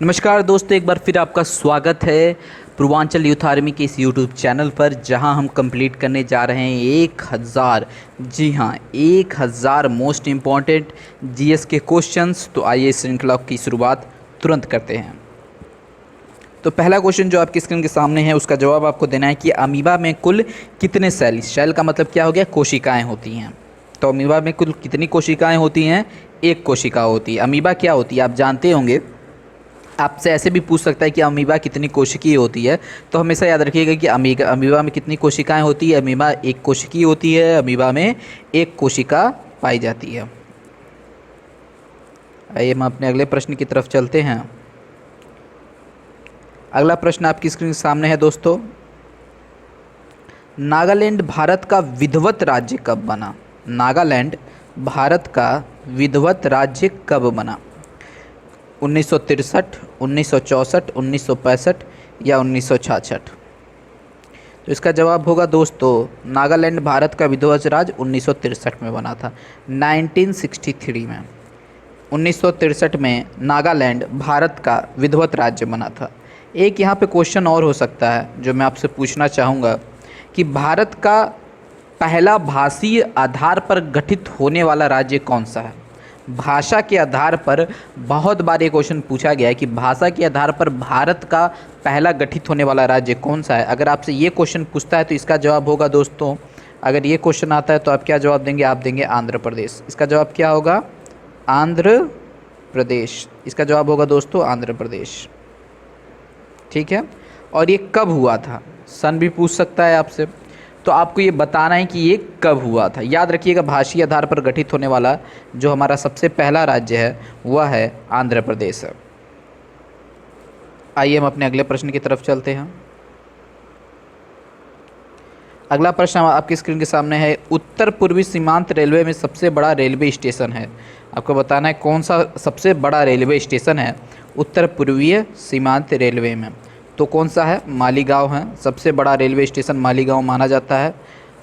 नमस्कार दोस्तों, एक बार फिर आपका स्वागत है पूर्वांचल यूथ आर्मी के इस यूट्यूब चैनल पर, जहां हम कंप्लीट करने जा रहे हैं 1000, जी हां 1000 मोस्ट इम्पॉर्टेंट जीएस के क्वेश्चंस। तो आइए इस श्रृंखला की शुरुआत तुरंत करते हैं। तो पहला क्वेश्चन जो आपकी स्क्रीन के सामने है, उसका जवाब आपको देना है कि अमीबा में कुल कितने सेल का मतलब क्या हो गया, कोशिकाएँ होती हैं। तो अमीबा में कुल कितनी कोशिकाएँ होती हैं? एक कोशिका होती है। अमीबा क्या होती है आप जानते होंगे। आपसे ऐसे भी पूछ सकता है कि अमीबा कितनी कोशिकीय होती है, तो हमेशा याद रखिएगा कि अमीबा में कितनी कोशिकाएं होती है। अमीबा एक कोशिकीय होती है, अमीबा में एक कोशिका पाई जाती है। आइए हम अपने अगले प्रश्न की तरफ चलते हैं। अगला प्रश्न आपकी स्क्रीन के सामने है दोस्तों, नागालैंड भारत का विधिवत राज्य कब बना? नागालैंड भारत का विधिवत राज्य कब बना? 1963, 1964, 1965 या 1966? तो इसका जवाब होगा दोस्तों, नागालैंड भारत का विधिवत राज्य 1963 में बना था। 1963 में 1963 में नागालैंड भारत का विधिवत राज्य बना था। एक यहाँ पे क्वेश्चन और हो सकता है जो मैं आपसे पूछना चाहूँगा कि भारत का पहला भाषीय आधार पर गठित होने वाला राज्य कौन सा है? भाषा के आधार पर बहुत बार ये क्वेश्चन पूछा गया है कि भाषा के आधार पर भारत का पहला गठित होने वाला राज्य कौन सा है। अगर आपसे ये क्वेश्चन पूछता है तो इसका जवाब होगा दोस्तों, अगर ये क्वेश्चन आता है तो आप क्या जवाब देंगे? आप देंगे आंध्र प्रदेश। इसका जवाब क्या होगा? आंध्र प्रदेश। इसका जवाब होगा दोस्तों आंध्र प्रदेश। ठीक है। और ये कब हुआ था? सन भी पूछ सकता है आपसे, तो आपको ये बताना है कि ये कब हुआ था। याद रखिएगा, भाषीय आधार पर गठित होने वाला जो हमारा सबसे पहला राज्य है वह है आंध्र प्रदेश। आइए हम अपने अगले प्रश्न की तरफ चलते हैं। अगला प्रश्न आपकी स्क्रीन के सामने है, उत्तर पूर्वी सीमांत रेलवे में सबसे बड़ा रेलवे स्टेशन है। आपको बताना है कौन सा सबसे बड़ा रेलवे स्टेशन है उत्तर पूर्वीय सीमांत रेलवे में। तो कौन सा है? मालीगांव है। सबसे बड़ा रेलवे स्टेशन मालीगांव माना जाता है।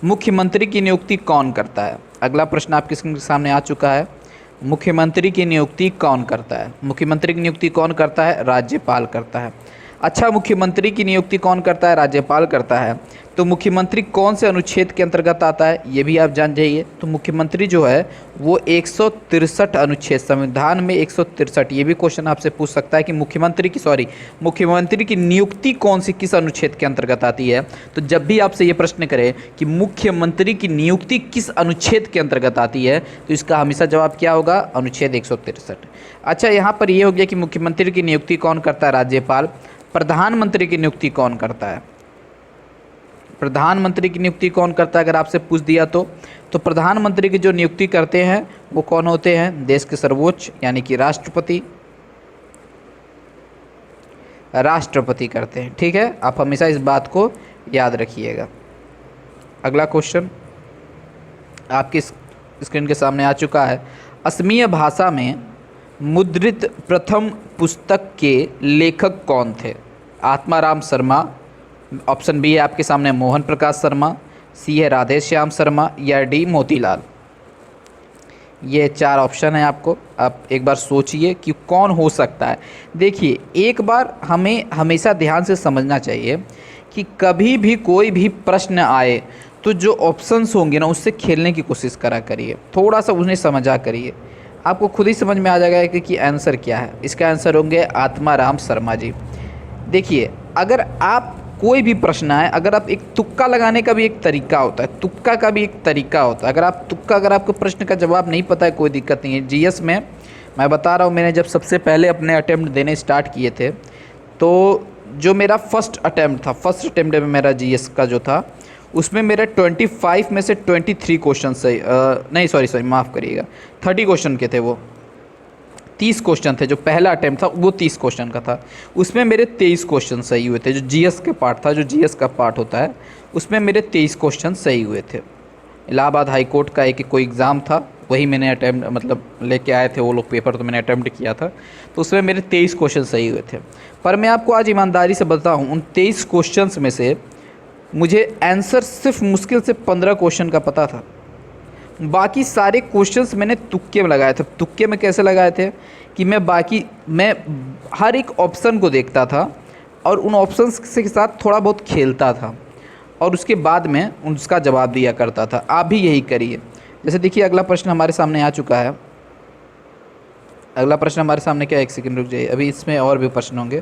मुख्यमंत्री की नियुक्ति कौन करता है? अगला प्रश्न आपके स्क्रीन के सामने आ चुका है। मुख्यमंत्री की नियुक्ति कौन करता है? मुख्यमंत्री की नियुक्ति कौन करता है? राज्यपाल करता है। अच्छा, मुख्यमंत्री की नियुक्ति कौन करता है? राज्यपाल करता है। तो मुख्यमंत्री कौन से अनुच्छेद के अंतर्गत आता है ये भी आप जान जाइए। तो मुख्यमंत्री जो है वो 163 अनुच्छेद, संविधान में 163। ये भी क्वेश्चन आपसे पूछ सकता है कि मुख्यमंत्री की नियुक्ति कौन सी किस अनुच्छेद के अंतर्गत आती है। तो जब भी आपसे ये प्रश्न करे कि मुख्यमंत्री की नियुक्ति किस अनुच्छेद के अंतर्गत आती है, तो इसका हमेशा जवाब क्या होगा? अनुच्छेद 163। अच्छा, यहाँ पर ये हो गया कि मुख्यमंत्री की नियुक्ति कौन करता है? राज्यपाल। प्रधानमंत्री की नियुक्ति कौन करता है? प्रधानमंत्री की नियुक्ति कौन करता है अगर आपसे पूछ दिया तो प्रधानमंत्री की जो नियुक्ति करते हैं वो कौन होते हैं? देश के सर्वोच्च यानी कि राष्ट्रपति करते हैं। ठीक है, आप हमेशा इस बात को याद रखिएगा। अगला क्वेश्चन आपकी स्क्रीन के सामने आ चुका है। असमिया भाषा में मुद्रित प्रथम पुस्तक के लेखक कौन थे? आत्माराम शर्मा, ऑप्शन बी है आपके सामने मोहन प्रकाश शर्मा, सी है राधे श्याम शर्मा या डी मोतीलाल। ये 4 ऑप्शन है आपको, आप एक बार सोचिए कि कौन हो सकता है। देखिए, एक बार हमें हमेशा ध्यान से समझना चाहिए कि कभी भी कोई भी प्रश्न आए तो जो ऑप्शंस होंगे ना उससे खेलने की कोशिश करा करिए, थोड़ा सा उन्हें समझा करिए, आपको खुद ही समझ में आ जाएगा कि आंसर क्या है। इसका आंसर होंगे आत्माराम शर्मा जी। देखिए, अगर आप कोई भी प्रश्न आए, अगर आप एक तुक्का लगाने का भी एक तरीका होता है, तुक्का का भी एक तरीका होता है। अगर आपको प्रश्न का जवाब नहीं पता है, कोई दिक्कत नहीं है। जीएस में मैं बता रहा हूँ, मैंने जब सबसे पहले अपने अटेम्प्ट देने स्टार्ट किए थे तो जो मेरा फर्स्ट अटेम्प्ट में मेरा जीएस का जो था उसमें मेरे 25 में से 23 क्वेश्चन सही, नहीं सॉरी माफ़ करिएगा, 30 क्वेश्चन के थे वो। 30 क्वेश्चन थे, जो पहला अटेम्प्ट था वो 30 क्वेश्चन का था। उसमें मेरे 23 क्वेश्चन सही हुए थे। जो जीएस के पार्ट था, जो जीएस का पार्ट होता है, उसमें मेरे 23 क्वेश्चन सही हुए थे। इलाहाबाद हाई कोर्ट का एक कोई एग्ज़ाम था, वही मैंने अटेम्प्ट मतलब लेके आए थे वो लोग पेपर, तो मैंने अटेम्प्ट किया था, तो उसमें मेरे 23 क्वेश्चन सही हुए थे। पर मैं आपको आज ईमानदारी से बताऊँ, उन 23 क्वेश्चन में से मुझे आंसर सिर्फ मुश्किल से 15 क्वेश्चन का पता था। बाकी सारे क्वेश्चंस मैंने तुक्के में लगाए थे। तुक्के में कैसे लगाए थे कि मैं हर एक ऑप्शन को देखता था और उन ऑप्शंस के साथ थोड़ा बहुत खेलता था और उसके बाद में उसका जवाब दिया करता था। आप भी यही करिए। जैसे देखिए अगला प्रश्न हमारे सामने आ चुका है। अगला प्रश्न हमारे सामने क्या है, एक सेकंड रुक जाइए, अभी इसमें और भी प्रश्न होंगे।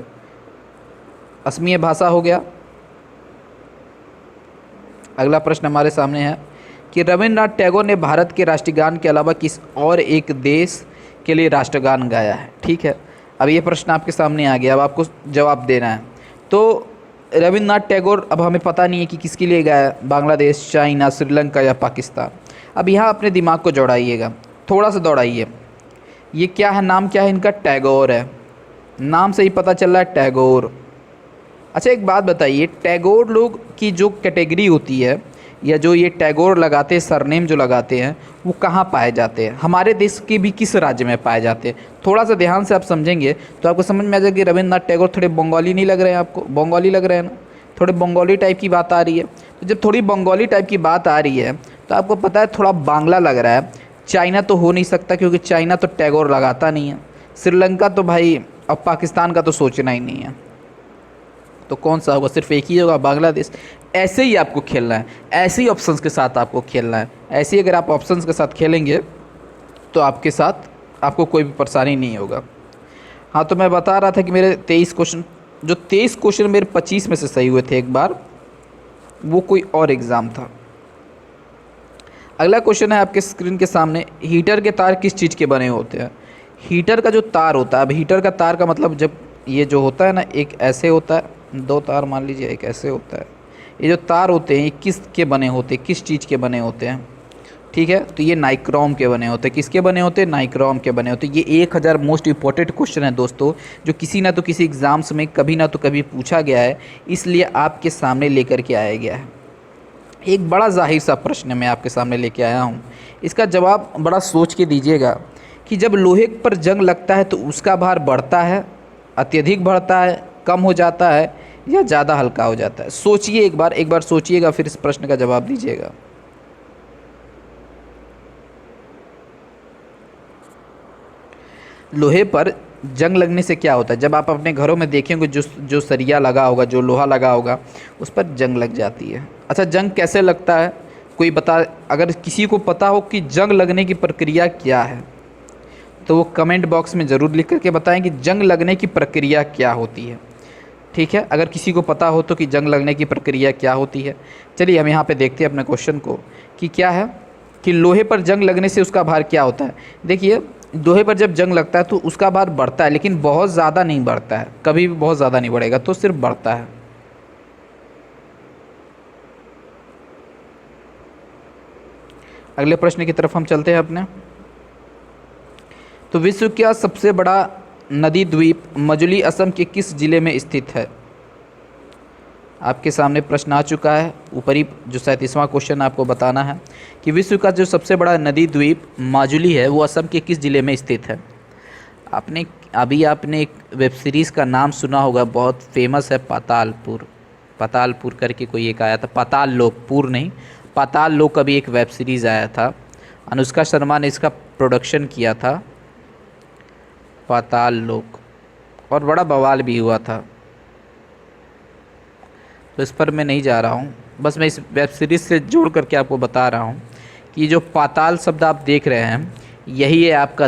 असमीय भाषा हो गया। अगला प्रश्न हमारे सामने है कि रविन्द्रनाथ टैगोर ने भारत के राष्ट्रगान के अलावा किस और एक देश के लिए राष्ट्रगान गाया है। ठीक है, अब ये प्रश्न आपके सामने आ गया, अब आपको जवाब देना है। तो रविन्द्रनाथ टैगोर, अब हमें पता नहीं है कि किसके लिए गाया, बांग्लादेश, चाइना, श्रीलंका या पाकिस्तान। अब यहाँ अपने दिमाग को दौड़ाइएगा, थोड़ा सा दौड़ाइए। ये क्या है, नाम क्या है इनका, टैगोर है। नाम से ही पता चल रहा है टैगोर। अच्छा एक बात बताइए, टैगोर लोग की जो कैटेगरी होती है या जो ये टैगोर लगाते हैं, सरनेम जो लगाते हैं, वो कहाँ पाए जाते हैं, हमारे देश के भी किस राज्य में पाए जाते हैं? थोड़ा सा ध्यान से आप समझेंगे तो आपको समझ में आ जाएगा कि रविन्द्रनाथ टैगोर थोड़े बंगाली नहीं लग रहे हैं आपको? बंगाली लग रहे हैं ना, थोड़े बंगाली टाइप की बात आ रही है। तो जब थोड़ी बंगाली टाइप की बात आ रही है तो आपको पता है थोड़ा बांग्ला लग रहा है। चाइना तो हो नहीं सकता क्योंकि चाइना तो टैगोर लगाता नहीं है। श्रीलंका तो भाई, अब पाकिस्तान का तो सोचना ही नहीं है। तो कौन सा होगा, सिर्फ एक ही होगा, बांग्लादेश। ऐसे ही आपको खेलना है, ऐसे ही ऑप्शंस के साथ आपको खेलना है। ऐसे ही अगर आप ऑप्शंस के साथ खेलेंगे तो आपके साथ आपको कोई भी परेशानी नहीं होगा। हाँ, तो मैं बता रहा था कि मेरे 23 क्वेश्चन, जो 23 क्वेश्चन मेरे 25 में से सही हुए थे एक बार, वो कोई और एग्ज़ाम था। अगला क्वेश्चन है आपके स्क्रीन के सामने, हीटर के तार किस चीज़ के बने होते हैं? हीटर का जो तार होता है, अब हीटर का तार का मतलब, जब ये जो होता है ना, एक ऐसे होता है, दो तार मान लीजिए, एक ऐसे होता है। ये जो तार होते हैं ये किस के बने होते हैं, किस चीज़ के बने होते हैं? ठीक है, तो ये नाइक्रोम के बने होते हैं। किसके बने होते हैं? नाइक्रोम के बने होते हैं। ये 1000 मोस्ट इंपॉर्टेंट क्वेश्चन है दोस्तों, जो किसी ना तो किसी एग्ज़ाम्स में कभी ना तो कभी पूछा गया है, इसलिए आपके सामने लेकर के आया गया है। एक बड़ा जाहिर सा प्रश्न मैं आपके सामने लेके आया हूँ। इसका जवाब बड़ा सोच के दीजिएगा कि जब लोहे पर जंग लगता है तो उसका भार बढ़ता है, अत्यधिक बढ़ता है, कम हो जाता है या ज़्यादा हल्का हो जाता है? सोचिए एक बार सोचिएगा, फिर इस प्रश्न का जवाब दीजिएगा। लोहे पर जंग लगने से क्या होता है? जब आप अपने घरों में देखेंगे जो सरिया लगा होगा, जो लोहा लगा होगा, उस पर जंग लग जाती है। अच्छा, जंग कैसे लगता है, कोई बता? अगर किसी को पता हो कि जंग लगने की प्रक्रिया क्या है तो वो कमेंट बॉक्स में ज़रूर लिख करके बताएं कि जंग लगने की प्रक्रिया क्या होती है। ठीक है, अगर किसी को पता हो तो कि जंग लगने की प्रक्रिया क्या होती है। चलिए हम यहाँ पे देखते हैं अपने क्वेश्चन को कि क्या है, कि लोहे पर जंग लगने से उसका भार क्या होता है। देखिए, लोहे पर जब जंग लगता है तो उसका भार बढ़ता है, लेकिन बहुत ज़्यादा नहीं बढ़ता है, कभी भी बहुत ज़्यादा नहीं बढ़ेगा, तो सिर्फ बढ़ता है। अगले प्रश्न की तरफ हम चलते हैं अपने। तो विश्व का सबसे बड़ा नदी द्वीप मजुली असम के किस जिले में स्थित है? आपके सामने प्रश्न आ चुका है। ऊपरी जो 37वां क्वेश्चन आपको बताना है कि विश्व का जो सबसे बड़ा नदी द्वीप माजुली है वो असम के किस जिले में स्थित है? आपने एक वेब सीरीज़ का नाम सुना होगा, बहुत फेमस है, पातालपुर। पातालपुर करके कोई एक आया था, पाताल लोक, पूर नहीं, पाताल लोक। अभी एक वेब सीरीज़ आया था, अनुष्का शर्मा ने इसका प्रोडक्शन किया था, पाताल लोक, और बड़ा बवाल भी हुआ था। तो इस पर मैं नहीं जा रहा हूँ, बस मैं इस वेब सीरीज़ से जोड़ करके आपको बता रहा हूँ कि जो पाताल शब्द आप देख रहे हैं यही है आपका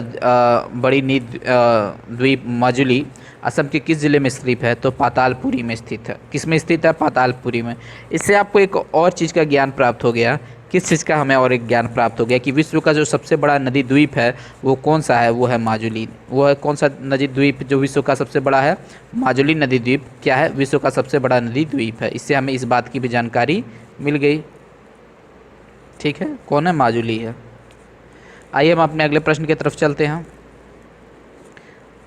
बड़ी नीद द्वीप माजुली असम के किस ज़िले में स्थित है? तो पातालपुरी में स्थित है। किस में स्थित है? पातालपुरी में। इससे आपको एक और चीज़ का ज्ञान प्राप्त हो गया। किस चीज़ का? हमें और एक ज्ञान प्राप्त हो गया कि विश्व का जो सबसे बड़ा नदी द्वीप है वो कौन सा है? वो है माजुली। वो है कौन सा नदी द्वीप जो विश्व का सबसे बड़ा है? माजुली नदी द्वीप क्या है? विश्व का सबसे बड़ा नदी द्वीप है। इससे हमें इस बात की भी जानकारी मिल गई। ठीक है, कौन है? माजुली है। आइए हम अपने अगले प्रश्न की तरफ चलते हैं।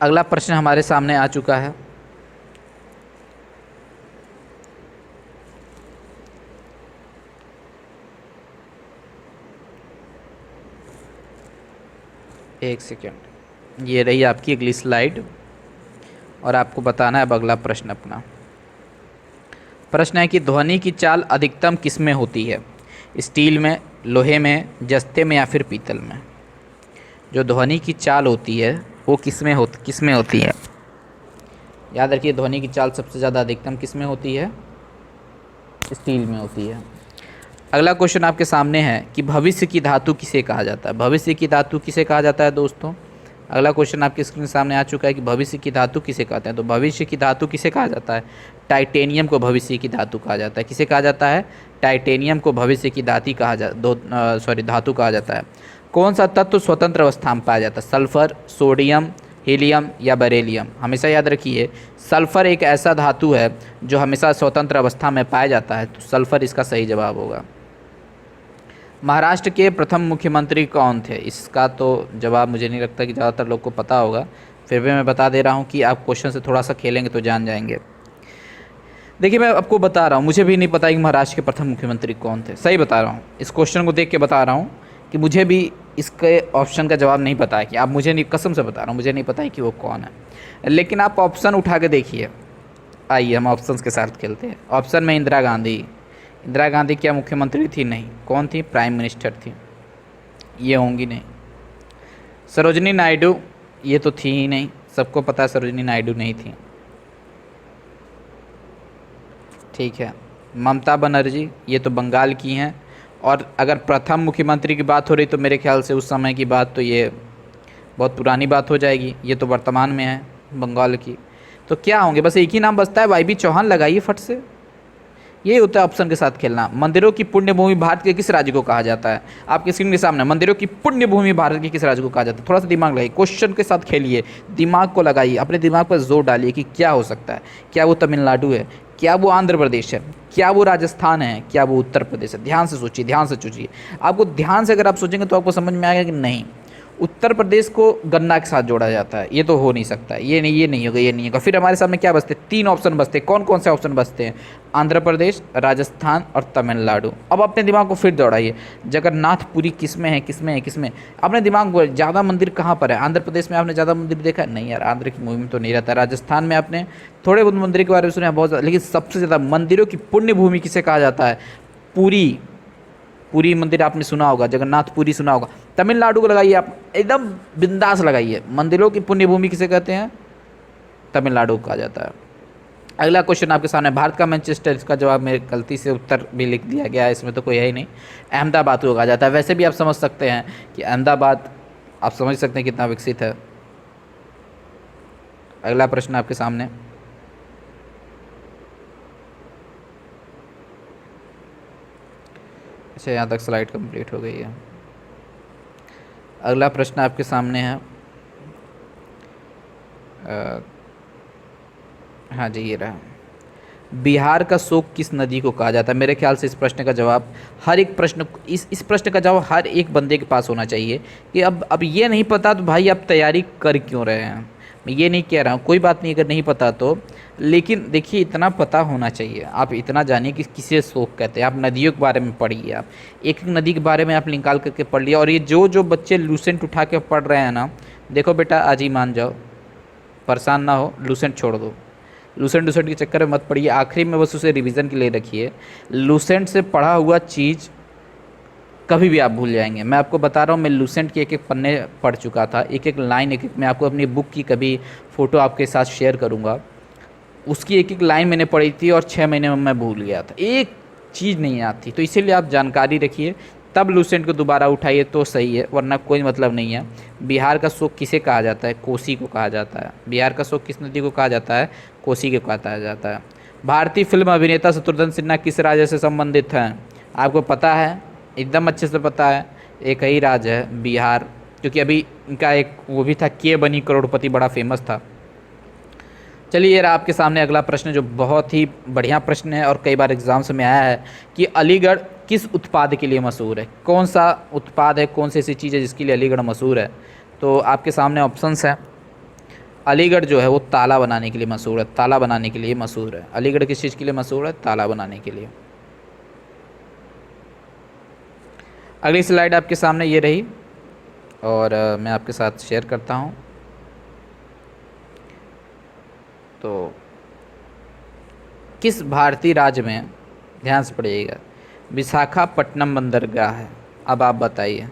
अगला प्रश्न हमारे सामने आ चुका है। एक सेकेंड, ये रही आपकी अगली स्लाइड और आपको बताना है अब अगला प्रश्न अपना। प्रश्न है कि ध्वनि की चाल अधिकतम किस में होती है? स्टील में, लोहे में, जस्ते में या फिर पीतल में? जो ध्वनि की चाल होती है वो किस में होती है? याद रखिए, ध्वनि की चाल सबसे ज़्यादा अधिकतम किस में होती है? स्टील में होती है। अगला क्वेश्चन आपके सामने है कि भविष्य की धातु किसे कहा जाता है? भविष्य की धातु किसे कहा जाता है दोस्तों? अगला क्वेश्चन आपके स्क्रीन के सामने आ चुका है कि भविष्य की धातु किसे कहते हैं। तो भविष्य की धातु किसे कहा जाता है? टाइटेनियम को भविष्य की धातु कहा जाता है। किसे कहा जाता है? टाइटेनियम को भविष्य की धातु कहा जाता है। कौन सा तत्व स्वतंत्र अवस्था में पाया जाता है? सल्फर, सोडियम, हीलियम या बेरिलियम? हमेशा याद रखिए, सल्फर एक ऐसा धातु है जो हमेशा स्वतंत्र अवस्था में पाया जाता है, तो सल्फर इसका सही जवाब होगा। महाराष्ट्र के प्रथम मुख्यमंत्री कौन थे? इसका तो जवाब मुझे नहीं लगता कि ज़्यादातर लोग को पता होगा, फिर भी मैं बता दे रहा हूँ कि आप क्वेश्चन से थोड़ा सा खेलेंगे तो जान जाएंगे। देखिए, मैं आपको बता रहा हूँ, मुझे भी नहीं पता कि महाराष्ट्र के प्रथम मुख्यमंत्री कौन थे। सही बता रहा हूँ, इस क्वेश्चन को देख के बता रहा हूँ कि मुझे भी इसके ऑप्शन का जवाब नहीं पता है। कि आप मुझे नहीं, कसम से बता रहा हूँ, मुझे नहीं पता है कि वो कौन है, लेकिन आप ऑप्शन उठा के देखिए। आइए हम ऑप्शंस के साथ खेलते हैं। ऑप्शन में इंदिरा गांधी। इंदिरा गांधी क्या मुख्यमंत्री थी? नहीं। कौन थी? प्राइम मिनिस्टर थी। ये होंगी नहीं। सरोजिनी नायडू, ये तो थी ही नहीं, सबको पता है सरोजिनी नायडू नहीं थी। ठीक है। ममता बनर्जी, ये तो बंगाल की हैं। और अगर प्रथम मुख्यमंत्री की बात हो रही तो मेरे ख्याल से उस समय की बात, तो ये बहुत पुरानी बात हो जाएगी। ये तो वर्तमान में है बंगाल की। तो क्या होंगे? बस एक ही नाम बचता है, वाई बी चौहान। लगाइए फट से। यही होता है ऑप्शन के साथ खेलना। मंदिरों की पुण्य भूमि भारत के किस राज्य को कहा जाता है? आपके स्क्रीन के सामने, मंदिरों की पुण्य भूमि भारत के किस राज्य को कहा जाता है? थोड़ा सा दिमाग लगाइए, क्वेश्चन के साथ खेलिए, दिमाग को लगाइए, अपने दिमाग पर जोर डालिए कि क्या हो सकता है। क्या वो तमिलनाडु है? क्या वो आंध्र प्रदेश है? क्या वो राजस्थान है? क्या वो उत्तर प्रदेश है? ध्यान से सोचिए, ध्यान से सोचिए। आपको ध्यान से अगर आप सोचेंगे तो आपको समझ में आएगा कि नहीं, उत्तर प्रदेश को गन्ना के साथ जोड़ा जाता है। ये तो हो नहीं सकता, ये नहीं होगा, ये नहीं होगा। फिर हमारे सामने क्या बचते? 3 ऑप्शन बचते। कौन कौन से ऑप्शन बचते हैं? आंध्र प्रदेश, राजस्थान और तमिलनाडु। अब अपने दिमाग को फिर दौड़ाइए, जगन्नाथपुरी किस में है, किस में है, किस में? अपने दिमाग को, ज़्यादा मंदिर कहाँ पर है? आंध्र प्रदेश में आपने ज़्यादा मंदिर देखा है? नहीं यार, आंध्र की भूमि में तो नहीं रहता। राजस्थान में आपने थोड़े बहुत मंदिर के बारे में सुना है, बहुत ज़्यादा, लेकिन सबसे ज़्यादा मंदिरों की पुण्य भूमि किसे कहा जाता है? पूरी। पूरी मंदिर आपने सुना होगा, जगन्नाथपुरी सुना होगा। तमिलनाडु को लगाइए आप, एकदम बिंदास लगाइए। मंदिरों की पुण्य भूमि किसे कहते हैं? तमिलनाडु को कहा जाता है। अगला क्वेश्चन आपके सामने, भारत का मैनचेस्टर। इसका जवाब मेरे गलती से उत्तर भी लिख दिया गया है, इसमें तो कोई है ही नहीं। अहमदाबाद को कहा जाता है। वैसे भी आप समझ सकते हैं कि अहमदाबाद, आप समझ सकते हैं कितना विकसित है। अगला प्रश्न आपके सामने, अच्छा यहाँ तक स्लाइड कंप्लीट हो गई है। अगला प्रश्न आपके सामने है, हाँ जी ये रहा। बिहार का शोक किस नदी को कहा जाता है? मेरे ख्याल से इस प्रश्न का जवाब, हर एक प्रश्न, इस प्रश्न का जवाब हर एक बंदे के पास होना चाहिए। कि अब ये नहीं पता तो भाई आप तैयारी कर क्यों रहे हैं? मैं ये नहीं कह रहा हूँ, कोई बात नहीं अगर नहीं पता तो, लेकिन देखिए इतना पता होना चाहिए। आप इतना जानिए कि किसे शोक कहते हैं। आप नदियों के बारे में पढ़िए, आप एक एक नदी के बारे में आप निकाल करके पढ़ लिया। और ये जो बच्चे लूसेंट उठा के पढ़ रहे हैं ना, देखो बेटा आज ही मान जाओ, परेशान ना हो, लूसेंट छोड़ दो। लूसेंट के चक्कर में मत पड़िए, आखिरी में बस उसे रिवीजन के लिए रखिए। लूसेंट से पढ़ा हुआ चीज़ कभी भी आप भूल जाएंगे। मैं आपको बता रहा हूँ, मैं लूसेंट के एक एक पन्ने पढ़ चुका था, एक एक लाइन, एक एक, मैं आपको अपनी बुक की कभी फ़ोटो आपके साथ शेयर करूँगा। उसकी एक एक लाइन मैंने पढ़ी थी और 6 महीने में मैं भूल गया था, एक चीज़ नहीं आती। तो इसीलिए आप जानकारी रखिए, तब लूसेंट को दोबारा उठाइए तो सही है, वरना कोई मतलब नहीं है। बिहार का शोक किसे कहा जाता है? कोसी को कहा जाता है। बिहार का शोक किस नदी को कहा जाता है? कोसी को कहा जाता है। भारतीय फिल्म अभिनेता शत्रुघ्न सिन्हा किस राज्य से संबंधित हैं? आपको पता है, एकदम अच्छे से पता है। एक ही राज्य है, बिहार, क्योंकि अभी इनका एक वो भी था, के बनी करोड़पति, बड़ा फेमस था। चलिए ये रहा आपके सामने अगला प्रश्न, जो बहुत ही बढ़िया प्रश्न है और कई बार एग्जाम्स में आया है कि अलीगढ़ किस उत्पाद के लिए मशहूर है? कौन सा उत्पाद है, कौन सी ऐसी चीज़ है जिसके लिए अलीगढ़ मशहूर है? तो आपके सामने ऑप्शंस हैं। अलीगढ़ जो है वो ताला बनाने के लिए मशहूर है। ताला बनाने के लिए मशहूर है। अलीगढ़ किस चीज़ के लिए मशहूर है? ताला बनाने के लिए। अगली स्लाइड आपके सामने ये रही और मैं आपके साथ शेयर करता हूँ। तो किस भारतीय राज्य में, ध्यान से पढ़िएगा, विशाखापट्टनम बंदरगाह है? अब आप बताइए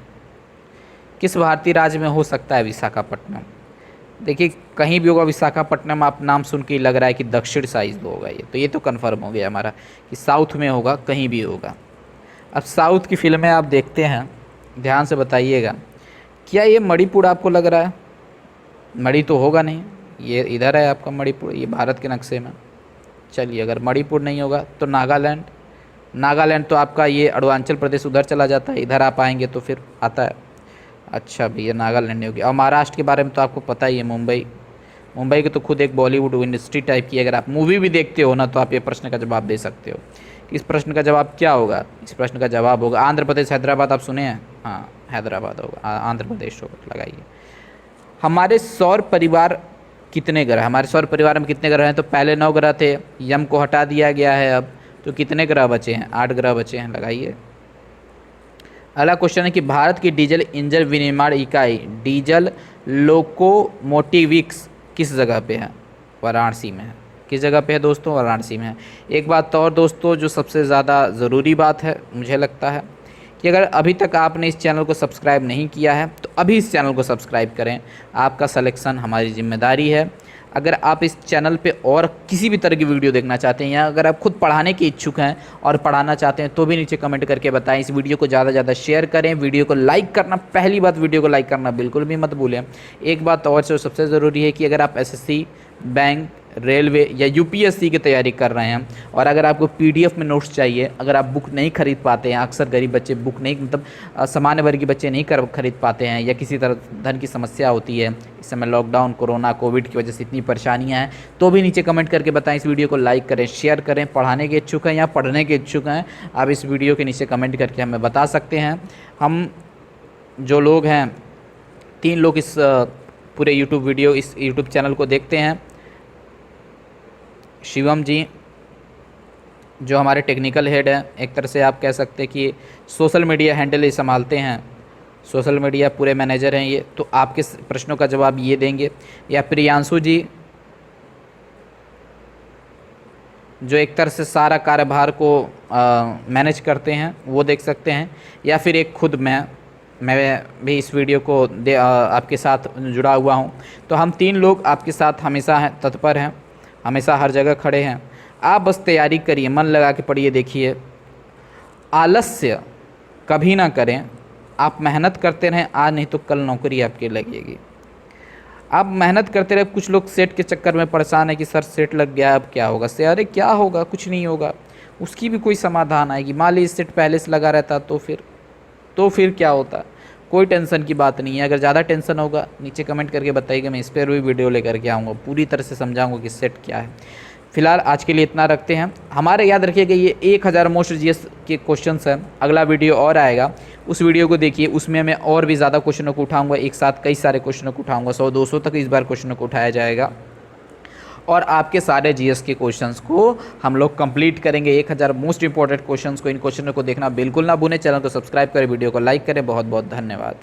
किस भारतीय राज्य में हो सकता है विशाखापट्टनम? देखिए कहीं भी होगा विशाखापट्टनम, आप नाम सुन के ही लग रहा है कि दक्षिण साइड होगा ये, तो ये तो कंफर्म हो गया हमारा कि साउथ में होगा, कहीं भी होगा। अब साउथ की फिल्में आप देखते हैं, ध्यान से बताइएगा, क्या ये मणिपुर आपको लग रहा है? मणि तो होगा नहीं, ये इधर है आपका मणिपुर, ये भारत के नक्शे में। चलिए अगर मणिपुर नहीं होगा तो नागालैंड, नागालैंड तो आपका ये अरुणाचल प्रदेश उधर चला जाता है, इधर आप आएंगे तो फिर आता है। अच्छा भैया नागालैंड नहीं होगी। और महाराष्ट्र के बारे में तो आपको पता ही है, मुंबई, मुंबई की तो खुद एक बॉलीवुड इंडस्ट्री टाइप की, अगर आप मूवी भी देखते हो ना तो आप ये प्रश्न का जवाब दे सकते हो। इस प्रश्न का जवाब क्या होगा? इस प्रश्न का जवाब होगा आंध्र प्रदेश, हैदराबाद। आप सुने हैं? हाँ हैदराबाद होगा, आंध्र प्रदेश होगा, लगाइए। हमारे सौर परिवार कितने ग्रह? हमारे सौर परिवार में कितने ग्रह हैं? तो पहले 9 ग्रह थे, यम को हटा दिया गया है अब, तो कितने ग्रह बचे हैं? 8 ग्रह बचे हैं, लगाइए। अगला क्वेश्चन है कि भारत की डीजल इंजन विनिर्माण इकाई डीजल लोकोमोटिविक्स किस जगह पे है? वाराणसी में है। किस जगह पे है दोस्तों? वाराणसी में है। एक बात और दोस्तों जो सबसे ज़्यादा ज़रूरी बात है मुझे लगता है कि अगर अभी तक आपने इस चैनल को सब्सक्राइब नहीं किया है तो अभी इस चैनल को सब्सक्राइब करें। आपका सिलेक्शन हमारी जिम्मेदारी है। अगर आप इस चैनल पे और किसी भी तरह की वीडियो देखना चाहते हैं या अगर आप खुद पढ़ाने के इच्छुक हैं और पढ़ाना चाहते हैं तो भी नीचे कमेंट करके बताएं। इस वीडियो को ज़्यादा से ज़्यादा शेयर करें, वीडियो को लाइक करना, पहली बात वीडियो को लाइक करना बिल्कुल भी मत भूलें। एक बात और जो सबसे ज़रूरी है कि अगर आप एसएससी, बैंक, रेलवे या यूपीएससी की तैयारी कर रहे हैं और अगर आपको पीडीएफ में नोट्स चाहिए, अगर आप बुक नहीं खरीद पाते हैं, अक्सर गरीब बच्चे बुक नहीं, मतलब सामान्य वर्ग के बच्चे नहीं खरीद पाते हैं या किसी तरह धन की समस्या होती है, इस समय लॉकडाउन, कोरोना, कोविड की वजह से इतनी परेशानियां हैं, तो भी नीचे कमेंट करके बताएं। इस वीडियो को लाइक करें, शेयर करें। पढ़ाने के इच्छुक हैं या पढ़ने के इच्छुक हैं, आप इस वीडियो के नीचे कमेंट करके हमें बता सकते हैं। हम जो लोग हैं 3 लोग इस पूरे इस यूट्यूब चैनल को देखते हैं। शिवम जी जो हमारे टेक्निकल हेड हैं, एक तरह से आप कह सकते हैं कि सोशल मीडिया हैंडल ये संभालते हैं, सोशल मीडिया पूरे मैनेजर हैं ये, तो आपके प्रश्नों का जवाब ये देंगे। या प्रियांशु जी जो एक तरह से सारा कार्यभार को मैनेज करते हैं, वो देख सकते हैं। या फिर एक खुद मैं भी इस वीडियो को आपके साथ जुड़ा हुआ हूँ। तो हम 3 लोग आपके साथ हमेशा हैं, तत्पर हैं, हमेशा हर जगह खड़े हैं। आप बस तैयारी करिए, मन लगा के पढ़िए। देखिए आलस्य कभी ना करें, आप मेहनत करते रहें, आज नहीं तो कल नौकरी आपकी लगेगी। आप मेहनत करते रहे। कुछ लोग सेट के चक्कर में परेशान है कि सर सेट लग गया अब क्या होगा? से अरे क्या होगा, कुछ नहीं होगा, उसकी भी कोई समाधान आएगी। मान लीजिए सेट पहले से लगा रहता तो फिर क्या होता? कोई टेंशन की बात नहीं है। अगर ज़्यादा टेंशन होगा नीचे कमेंट करके बताइएगा, मैं इस पर भी वीडियो लेकर के आऊँगा, पूरी तरह से समझाऊँगा कि सेट क्या है। फिलहाल आज के लिए इतना रखते हैं। हमारे याद रखिएगा ये 1000 मोस्ट जीएस के क्वेश्चंस हैं। अगला वीडियो और आएगा, उस वीडियो को देखिए, उसमें मैं और भी ज़्यादा क्वेश्चनों को उठाऊँगा, एक साथ कई सारे क्वेश्चनों को उठाऊँगा, 100-200 तक इस बार क्वेश्चनों को उठाया जाएगा और आपके सारे जीएस के क्वेश्चंस को हम लोग कंप्लीट करेंगे। 1000 मोस्ट इंपॉर्टेंट क्वेश्चंस को, इन क्वेश्चनों को देखना बिल्कुल ना भूलें। चैनल को सब्सक्राइब करें, वीडियो को लाइक करें। बहुत बहुत धन्यवाद।